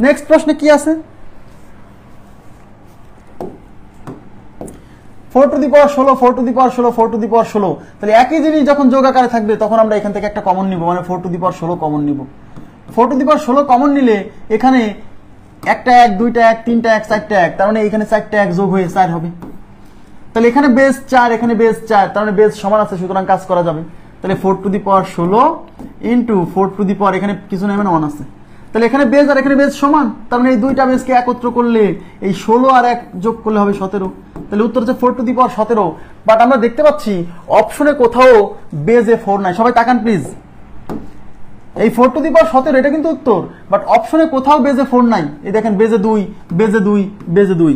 Next প্রশ্নে কি আছে? 4 to the power 16, 4 to the power 16, 4 to the power 16। তাহলে একই জিনিস যখন যোগ আকারে থাকবে তখন আমরা এখান থেকে একটা কমন নিব, মানে 4 টু দি পাওয়ার 16 কমন নিব। 4 টু দি পাওয়ার 16 কমন নিলে এখানে একটা 1, দুইটা 1, তিনটা 1, চারটা 1, তার মানে এখানে চারটা 1 যোগ হয়ে 4 হবে। তাহলে এখানে বেস 4, এখানে বেস 4, তার মানে বেস সমান আছে, সুতরাং কাজ করা যাবে। তাহলে 4 to the power 16 into 4 to the power, এখানে কিছু নেই মানে 1 আছে, তাহলে এখানে বেস আর এখানে বেস সমান, তার মানে এই দুইটা বেসকে একত্র করলে এই 16 আর 1 যোগ করলে হবে 17। তাহলে উত্তর হচ্ছে 4 টু দি পাওয়ার 17। বাট আমরা দেখতে পাচ্ছি অপশনে কোথাও বেজে 4 নাই। সবাই তাকান প্লিজ, এই 4 টু দি পাওয়ার 17 এটা কিন্তু উত্তর, বাট অপশনে কোথাও বেজে 4 নাই। এই দেখেন বেজে 2, বেজে 2, বেজে 2।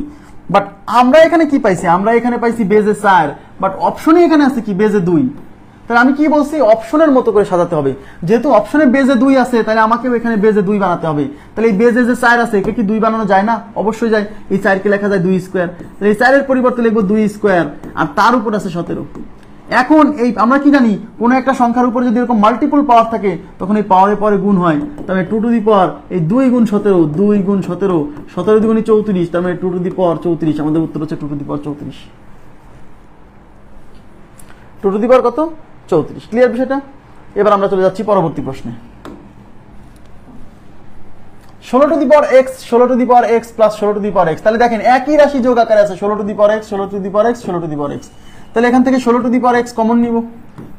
বাট আমরা এখানে কি পাইছি? আমরা এখানে পাইছি বেজে 4, বাট অপশনে এখানে আছে কি বেজে 2। তাহলে আমি কি বলছি? অপশনের মতো করে সাজাতে হবে। যেহেতু অপশনে বেজে 2 আছে, তাহলে আমাকেও এখানে বেজে 2 বানাতে হবে। তাহলে এই বেজে যে 4 আছে, একে কি 2 বানানো যায় না? অবশ্যই যায়। এই 4 কে লেখা যায় 2 স্কয়ার, তাহলে এই 4 এর পরিবর্তে লিখবো 2 স্কয়ার, আর তার উপর আছে 17। এখন এই আমরা কি জানি, কোন একটা সংখ্যার উপর যদি এরকম মাল্টিপল পাওয়ার থাকে তখন এই পাওয়ারের পরে গুণ হয়। তাহলে 2 টু দি পাওয়ার এই 2 গুণ 17, 2 গুণ 17, 17 দুগুণে 34, তার মানে 2 টু দি পাওয়ার 34। আমাদের উত্তর হচ্ছে 2 to the power 34। 2 to the পাওয়ার কত? 34। ক্লিয়ার বিষয়টা? এবার আমরা চলে যাচ্ছি পরবর্তী প্রশ্নে। 16 two the power x, 16 two the power x plus 16 two the power x। তাহলে দেখেন একই রাশি যোগ আকারে আছে, 16 two the power x, 16 two the power x, 16 two the power x। তাহলে এখান থেকে 16 two the power x common নিব।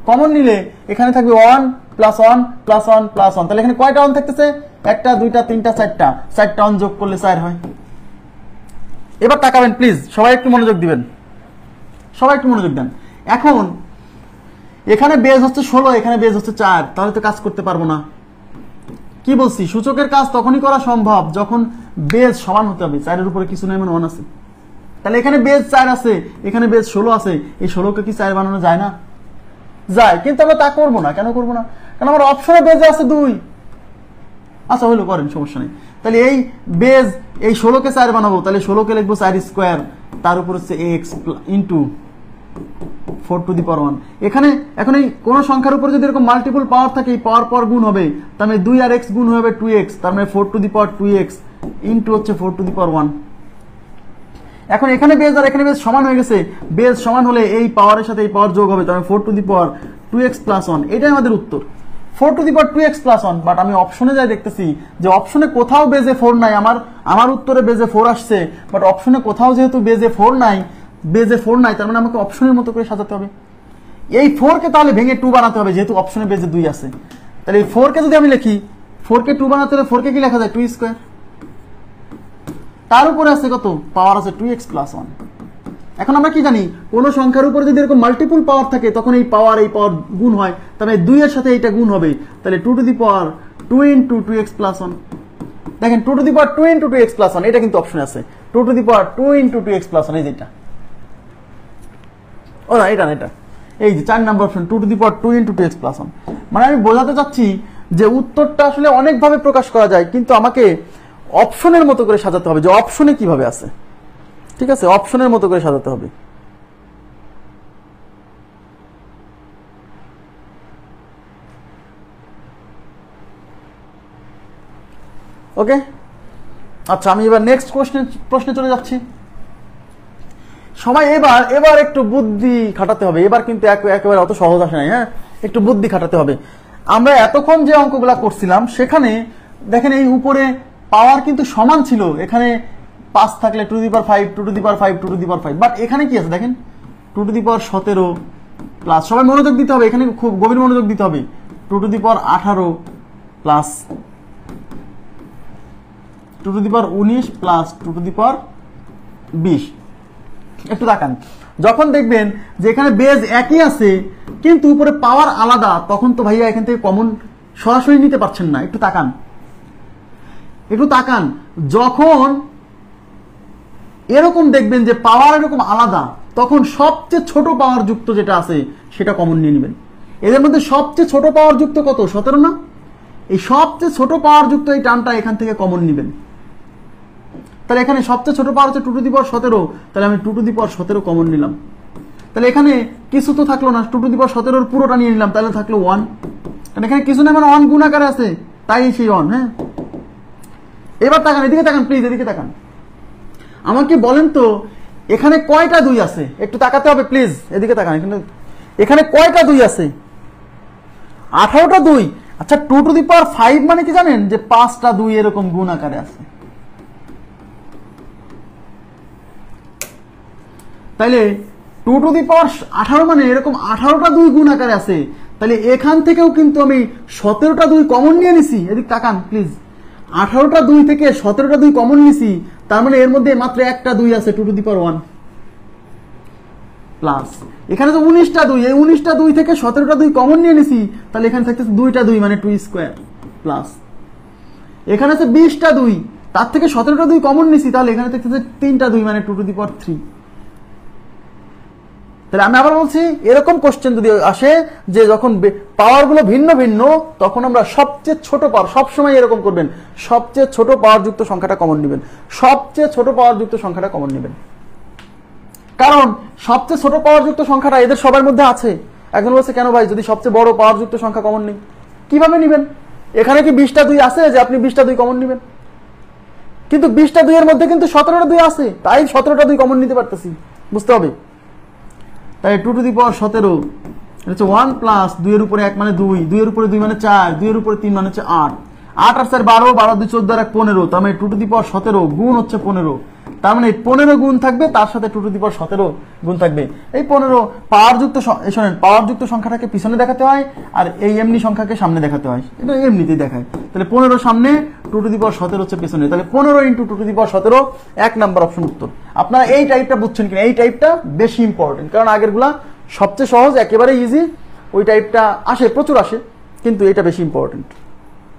কমন নিলে এখানে থাকবে 1 প্লাস 1 প্লাস 1 প্লাস 1। তাহলে এখানে কয়টা 1 থাকতেছে? একটা, দুইটা, তিনটা, চারটা। 4টা 1 যোগ করলে 4 হয়। এবার তাকাবেন প্লিজ, সবাই একটু মনোযোগ দিবেন, সবাই একটু মনোযোগ দেন। এখন এখানে বেজ হচ্ছে 16, এখানে বেজ হচ্ছে 4, তাহলে তো কাজ করতে পারবো না। কি বলছি? সূচকের কাজ তখনই করা সম্ভব যখন বেজ সমান হতে হবে। 4 এর উপরে কিছু নেই মানে 1 আছে। তাহলে এখানে বেজ 4 আছে, এখানে বেজ 16 আছে, এই 16কে কি 4 বানানো যায় না? যায়, কিন্তু আমরা তা করবো না। কেন করবো না? কারণ আমার অপশনে বেজে আছে 2। আচ্ছা হইলো, করেন, সমস্যা নেই। তাহলে এই বেজ এই 16কে 4 বানাবো, তাহলে 16কে লিখবো 4 স্কয়ার, তার উপর হচ্ছে x ইন্টু 4 টু দি পাওয়ার 1। এখানে এখন এই কোন সংখ্যার উপর যদি এরকম মাল্টিপল পাওয়ার থাকে, এই পাওয়ার পর গুণ হবে, তার মানে 2 আর x গুণ হবে 2x, তার মানে 4 to the power 2x into হচ্ছে 4 টু দি পাওয়ার 1। এখন এখানে বেজ আর এখানে বেজ সমান হয়ে গেছে। বেজ সমান হলে এই পাওয়ারের সাথে এই পাওয়ার যোগ হবে, তার মানে 4 to the power 2x plus 1। এটাই আমাদের উত্তর, 4 to the power 2x plus 1। But আমি অপশনে যাই দেখতেছি যে অপশনে কোথাও বেজে 4 নাই। আমার উত্তরে বেজে 4 আসছে, বাট অপশনে কোথাও যেহেতু বেজে 4 নাই, তার মানে আমাকে অপশনের মতো করে সাজাতে হবে। এই 4 কে তাহলে ভেঙে 2 বানাতে হবে, যেহেতু অপশনে বেজে 2 আছে। তাহলে এই 4 কে যদি আমি লিখি, 4 কে 2 বানাতে হলে 4 কে কি লেখা যায়? 2 স্কয়ার, তার উপরে আছে কত? পাওয়ার আছে 2x প্লাস 1। এখন আমরা কি জানি, কোন সংখ্যার উপরে যদি এরকম মাল্টিপল পাওয়ার থাকে তখন এই পাওয়ার গুণ হয়, তাহলে 2 এর সাথে এইটা গুণ হবে। তাহলে 2 to the power 2 into 2x plus 1। দেখেন 2 to the power 2 into 2x plus 1, এটা কিন্তু অপশনে আছে। 2 to the power 2 into 2x plus 1, এই যেটা, ও না এটা না, এটা এই যে 4 নম্বর option, 2 to the power 2 into 2x plus 1। মানে আমি বোঝাতে চাচ্ছি যে উত্তরটা আসলে অনেকভাবে প্রকাশ করা যায়, কিন্তু আমাকে অপশনের মতো করে সাজাতে হবে যে অপশনে কিভাবে আছে। ঠিক আছে, অপশনের মতো করে সাজাতে হবে। ওকে, আচ্ছা আমি এবার নেক্সট প্রশ্নে চলে যাচ্ছি। সবাই এবার একটু বুদ্ধি খাটাতে হবে। এবার কিন্তু একেবারে অত সহজ আসে নাই। হ্যাঁ, একটু বুদ্ধি খাটাতে হবে। আমরা এতক্ষণ যে অঙ্কগুলা করছিলাম সেখানে দেখেন এই উপরে পাওয়ার কিন্তু সমান ছিল, এখানে 5 থাকলে 2 to the power 5, 2 to the power 5, 2 to the power 5। But এখানে কি আছে দেখেন, 2 টু দি পাওয়ার 17 প্লাস, সবাই মনোযোগ দিতে হবে, এখানে খুব গভীর মনোযোগ দিতে হবে, 2 to the power 18 plus 2 to the power 19 plus 2 to the power 20। একটু তাকান, যখন দেখবেন যে এখানে বেজ একই আছে কিন্তু উপরে পাওয়ার আলাদা, তখন তো ভাইয়া এখান থেকে কমন সরাসরি নিতে পারছেন না। একটু তাকান, যখন এরকম দেখবেন যে পাওয়ার এরকম আলাদা, তখন সবচেয়ে ছোট পাওয়ার যুক্ত যেটা আছে সেটা কমন নিয়ে নেবেন। এদের মধ্যে সবচেয়ে ছোট পাওয়ার যুক্ত কত? 17 না? এই সবচেয়ে ছোট পাওয়ার যুক্ত এই টার্মটা এখান থেকে কমন নেবেন। তাহলে এখানে সবচেয়ে ছোট পাওয়ার হচ্ছে 2 টু দি পাওয়ার 17, তাহলে আমি 2 টু দি পাওয়ার 17 কমন নিলাম। তাহলে এখানে কিছু তো থাকলো না, 2 টু দি পাওয়ার 17 পুরোটা নিয়ে নিলাম, তাহলে থাকলো 1। কারণ এখানে কিছু না, মানে 1 গুণ আকারে আছে, তাই সেই 1। হ্যাঁ, এবার তাকান, এদিকে তাকান প্লিজ, এদিকে তাকান। আমাকে বলেন তো এখানে কয়টা 2 আছে, একটু তাকাতে হবে প্লিজ, এদিকে তাকান। এখানে কয়টা 2 আছে? 18টা 2। আচ্ছা 2 টু দি পাওয়ার 5 মানে কি জানেন? যে 5টা 2 এরকম গুণ আকারে আছে। তাইলে 2 টু দি পাওয়ার 18 মানে এরকম 18টা 2 গুণ আকারে আছে। তাহলে এখান থেকেও কিন্তু আমি 17টা 2 কমন নিয়ে নিছি। এদিক তাকান প্লিজ, 18টা 2 থেকে 17টা 2 কমন নিছি, তার মানে এর মধ্যে মাত্র একটা 2 আছে 2 টু দি পাওয়ার 1 প্লাস এখানে তো 19টা 2, এই 19টা 2 থেকে 17টা 2 কমন নিয়ে নিছি, তাহলে এখানে থাকতেছে 2টা 2 মানে 2 স্কয়ার প্লাস এখানে আছে 20টা 2, তার থেকে 17টা 2 কমন নিছি, তাহলে এখানে থাকতেছে 3টা 2 মানে 2 টু দি পাওয়ার 3। তাহলে আমি আবার বলছি, এরকম কোশ্চেন যদি আসে যে যখন পাওয়ারগুলো ভিন্ন ভিন্ন, তখন আমরা সবচেয়ে ছোট পাওয়ার, সবসময় এরকম করবেন, সবচেয়ে ছোট পাওয়ারযুক্ত সংখ্যাটা কমন নেবেন, সবচেয়ে ছোট পাওয়ারযুক্ত সংখ্যাটা কমন নেবেন। কারণ সবচেয়ে ছোট পাওয়ারযুক্ত সংখ্যাটা এদের সবার মধ্যে আছে। একজন বলছে কেন ভাই, যদি সবচেয়ে বড় পাওয়ারযুক্ত সংখ্যা কমন নেই? কিভাবে নেবেন? এখানে কি 20টা 2 আছে যে আপনি 20টা 2 কমন নেবেন? কিন্তু 20টা 2 এর মধ্যে কিন্তু 17টা 2 আছে, তাই 17টা 2 কমন নিতে পারতেছি, বুঝতে হবে। তাই 2 টু দি পাওয়ার 17 হচ্ছে 1 প্লাস 2 এর উপরে 1 মানে 2, 2 এর উপরে 2 মানে 4, 2 এর উপরে 3 মানে হচ্ছে 8, 8 আর 4 12, 12 2 14 আর 1 15, তার মানে 2 টু দি পাওয়ার 17 গুণ হচ্ছে 15, তার মানে 15 গুণ থাকবে, তার সাথে 2 টু দি পাওয়ার 17 গুণ থাকবে। এই 15 পাওয়ারযুক্ত, শোনেন, পাওয়ারযুক্ত সংখ্যাটাকে পিছনে দেখাতে হয় আর এই এমনি সংখ্যাকে সামনে দেখাতে হয়, এটা এমনিতেই দেখায়। তাহলে 15 সামনে, 2 টু দি পাওয়ার 17 হচ্ছে পিছনে, তাহলে 15 into 2 to the power 17 1 number option উত্তর। আপনারা এই টাইপটা বুঝছেন কিনা? এই টাইপটা বেশি ইম্পর্টেন্ট, কারণ আগেরগুলা সবচেয়ে সহজ, একেবারে ইজি, ওই টাইপটা আসে, প্রচুর আসে, কিন্তু এটা বেশি ইম্পর্টেন্ট।